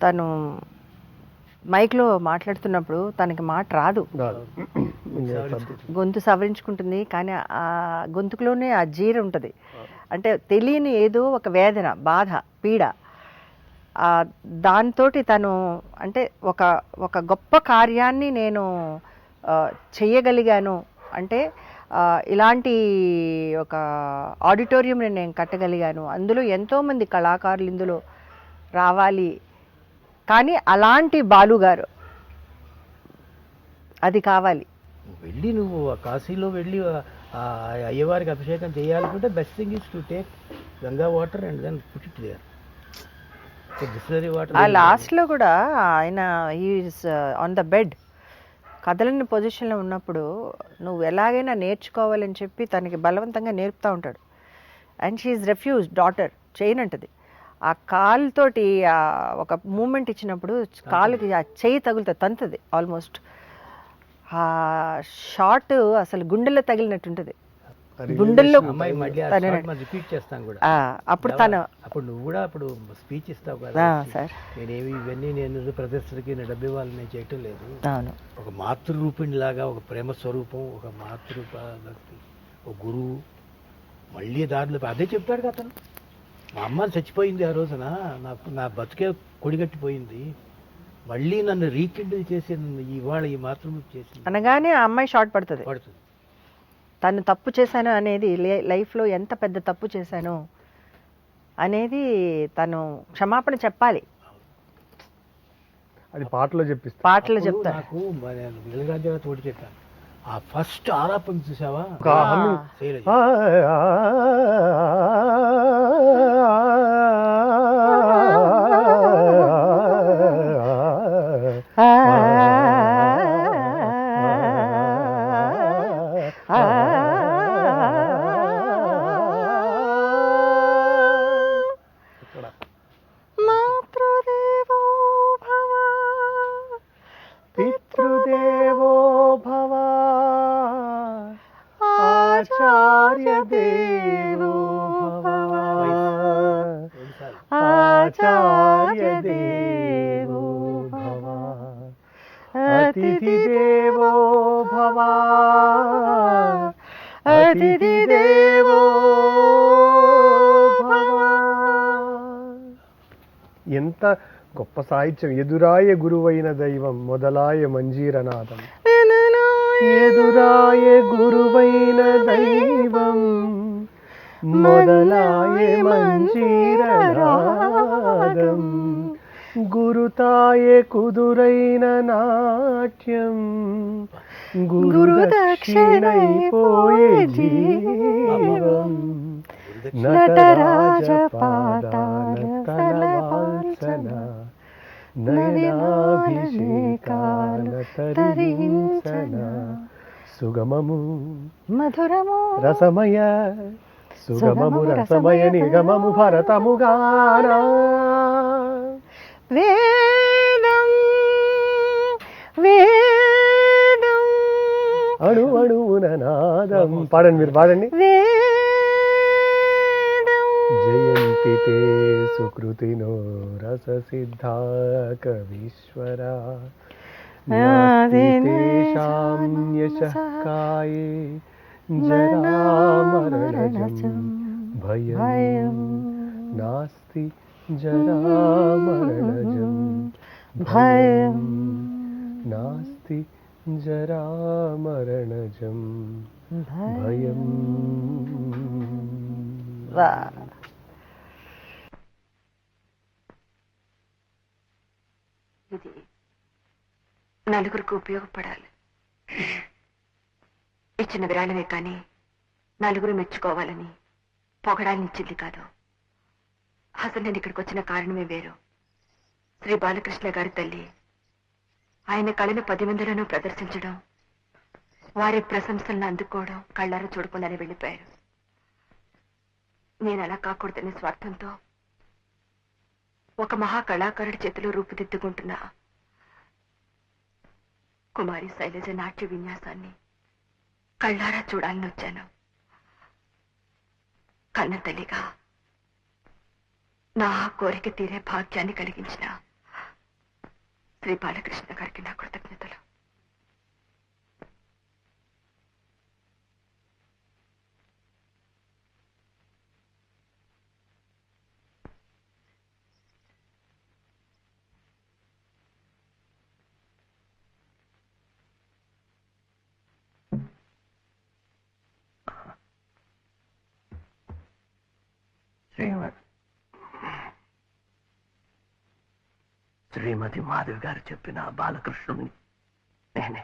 తను మైక్లో మాట్లాడుతున్నప్పుడు తనకి మాట రాదు, గొంతు సవరించుకుంటుంది, కానీ ఆ గొంతుకులోనే ఆ జీర ఉంటుంది. అంటే తెలియని ఏదో ఒక వేదన, బాధ, పీడ, దాంతో తను అంటే ఒక ఒక గొప్ప కార్యాన్ని నేను చెయ్యగలిగాను అంటే ఇలాంటి ఒక ఆడిటోరియంని నేను కట్టగలిగాను, అందులో ఎంతోమంది కళాకారులు ఇందులో రావాలి, కానీ అలాంటి బాలుగారు అది కావాలి. వెళ్ళి నువ్వు కాశీలో వెళ్ళి అయ్యవారికి అభిషేకం చేయాలనుకుంటే best thing is to take Ganga water and then put it there. Distillery water ఆ లాస్ట్లో కూడా ఆయన ఈజ్ ఆన్ ద బెడ్, కదలని పొజిషన్లో ఉన్నప్పుడు నువ్వు ఎలాగైనా నేర్చుకోవాలని చెప్పి తనకి బలవంతంగా నేర్పుతూ ఉంటాడు. అండ్ షీఈ్ రెఫ్యూజ్ డాటర్ చేయనంటది. ఆ కాలుతోటి ఒక మూమెంట్ ఇచ్చినప్పుడు కాలుకి ఆ చెయ్యి తగులుతుంది, తంతుంది ఆల్మోస్ట్. ఆ షాట్ అసలు గుండెల్లో తగిలినట్టుంటుంది, గుండెల్లో. రిపీట్ చేస్తాను కూడా అప్పుడు తను అప్పుడు నువ్వు కూడా అప్పుడు స్పీచ్ ఇస్తావు కదా సార్. నేనేమి ఇవన్నీ నేను ప్రదర్శనకి డబ్బు ఇవ్వాలి నేను చేయటం లేదు. అవును, ఒక మాతృరూపిణి లాగా, ఒక ప్రేమ స్వరూపం, ఒక మాతృభక్తి, ఒక గురువు మళ్ళీ దారిలో అదే చెప్తాడు కదా అతను. మా అమ్మ చచ్చిపోయింది ఆ రోజున, నా బతుకే కొడిగట్టిపోయింది, మళ్ళీ నన్ను రీకిండిల్ చేసి ఇవాళ ఈ మాత్రం చేసి అనగానే ఆ అమ్మాయి షార్ట్ పడుతుంది. తను తప్పు చేశాను అనేది, లైఫ్లో ఎంత పెద్ద తప్పు చేశాను అనేది తను క్షమాపణ చెప్పాలి. అది పాటలో చెప్పిస్తా, పాటలో చెప్తా. నాకు వీలరాజు తోటి చెప్పాను, ఆ ఫస్ట్ ఆరాపం చూసావా, పితృదేవో భవ ఆచార్య దేవో భవ, ఆచార్య దేవో భవ, అతిథి దేవో భవ, అతిథి దేవో భవ. ఎంత గొప్ప సాహిత్యం. ఎదురాయ గురువైన దైవం మొదలాయ మంజీరనాదం, ఎదురాయ గురువైన దైవం మొదలాయ మంజీరనాదం, గురుతాయ కుదురైన నాట్యం, గురు దక్షిణైపోయే జీవం, నటరాజ పాదాల తలవాల్సన, నయనాభిషేకాల తరించన, సుగమము మధురము రసమయ, సుగమము రసమయ నిగమము భరతముగానా, వేదం వేదం అణు అణువున నాదం. పాడండి, మీరు పాడండి. జయంతి తే సుకృతినో రస సిద్ధా కవీశ్వరా, నాస్తి తేషాం యశః కాయే జరామరణజం భయం, నాస్తి జరామరణజం భయం, నాస్తి జరామరణజం భయం. ఇది నలుగురికి ఉపయోగపడాలి. ఇచ్చిన విరాళమే కానీ నలుగురు మెచ్చుకోవాలని పొగడాలని ఇచ్చింది కాదు. అసలు నేను ఇక్కడికి వచ్చిన కారణమే వేరు. శ్రీ బాలకృష్ణ గారి తల్లి ఆయన కళను 10 మందిలోనూ ప్రదర్శించడం, వారి ప్రశంసలను అందుకోవడం కళ్ళారా చూడకుండానే వెళ్ళిపోయారు. నేను అలా కాకూడదనే స్వార్థంతో ఒక మహా కళాకారుడి చేతిలో రూపుదిద్దుకుంటున్నా కుమారి శైలజ నాట్య విన్యాసాన్ని కళ్ళారా చూడాలని వచ్చాను. కన్న తల్లిగా నా కోరిక తీరే భాగ్యాన్ని కలిగించిన శ్రీ బాలకృష్ణ గారికి నా కృతజ్ఞతలు. శ్రీమతి మాధవి గారు చెప్పిన బాలకృష్ణుని నేనే.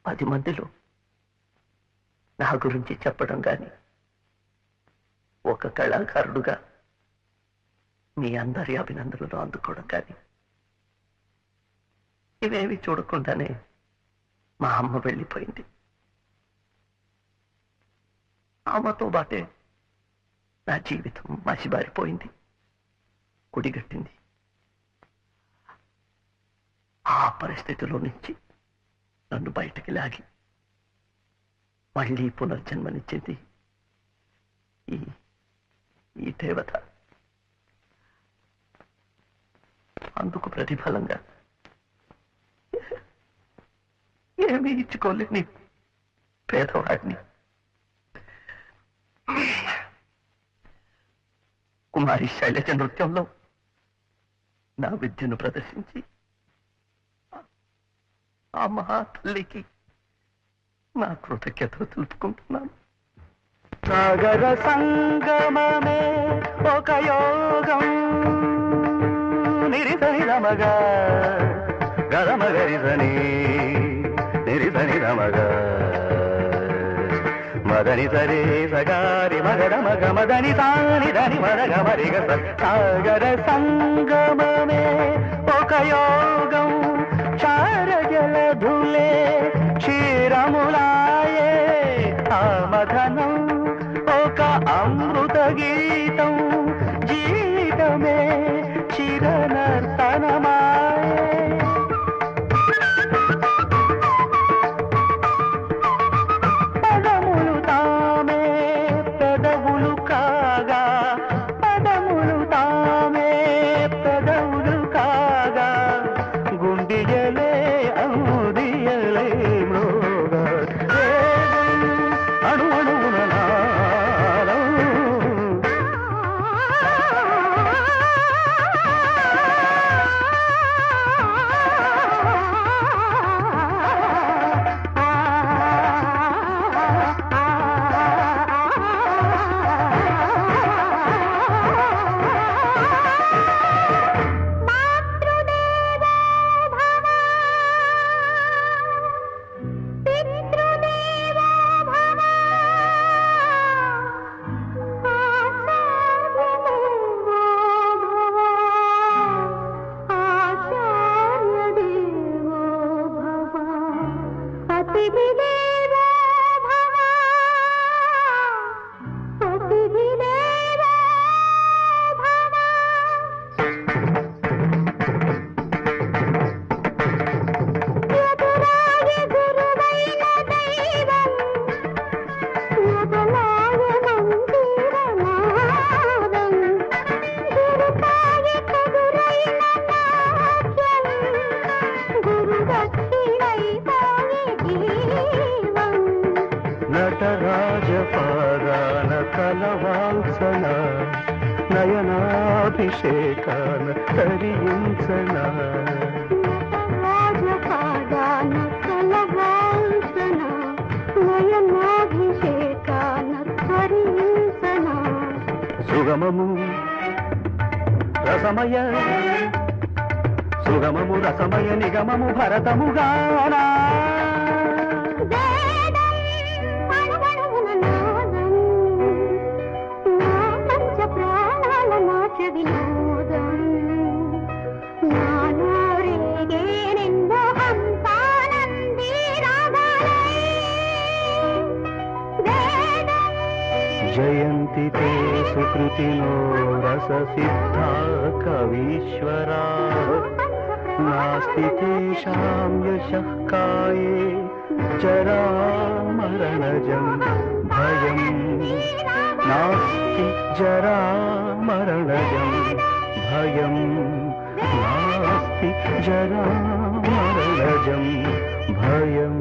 పది మందిలో నా గురించి చెప్పడం కానీ, ఒక కళాకారుడుగా మీ అందరి అభినందనలు అందుకోవడం కానీ, ఇవేవి చూడకుండానే మా అమ్మ వెళ్ళిపోయింది. అమ్మతో బాటే నా జీవితం మసిబారిపోయింది, కుడిగట్టింది. ఆ పరిస్థితిలో నుంచి నన్ను బయటికి లాగి మళ్ళీ పునర్జన్మనిచ్చింది ఈ దేవత. అందుకు ప్రతిఫలంగా ఏమీ ఇచ్చుకోలేని పేదవాడిని కుమారి శైలజ నృత్యంలో నా విద్యను ప్రదర్శించి ఆ మహాతల్లికి నా కృతజ్ఞతలు తెలుపుకుంటున్నాను. సాగర సంగమమే ఒక యోగం నిరిసని రమగ గరమ గరిసని నిరిసని రమగ మదని సరే సగారి మగర మగ మదని సాని దని మరగ మరిగ. సాగర సంగమమే ఒక యోగం చారజలధులే క్షీరములాయే ఆమధనం ఒక అమృత గీతం జీవితమే చిరనర్తనమాయే. పదములు తామే పెదవులు కాగా, పదములు తామే పెదవులు కాగా, గుండియలే అందియలే మృగా అణు అణువున నాదం. నటరాజపాదాన కలవాల్సన నయనాభిషేకాన తరించన. రాజపాదాన కలవాల్సన నయనాభిషేకాన తరించన. సుగమము రసమయ సుగమము రసమయ నిగమము భరతముగానా. వినోదం నానోరేగేనెందో హంసానంది రాగాల जयन्ति ते सुकृतिनो रससिद्धा कवीश्वरा नास्ति तेषां यशः काये जरामरणजं भयम् नास्ति जरामरणजं भयम् नास्ति जरामरणजं भयम्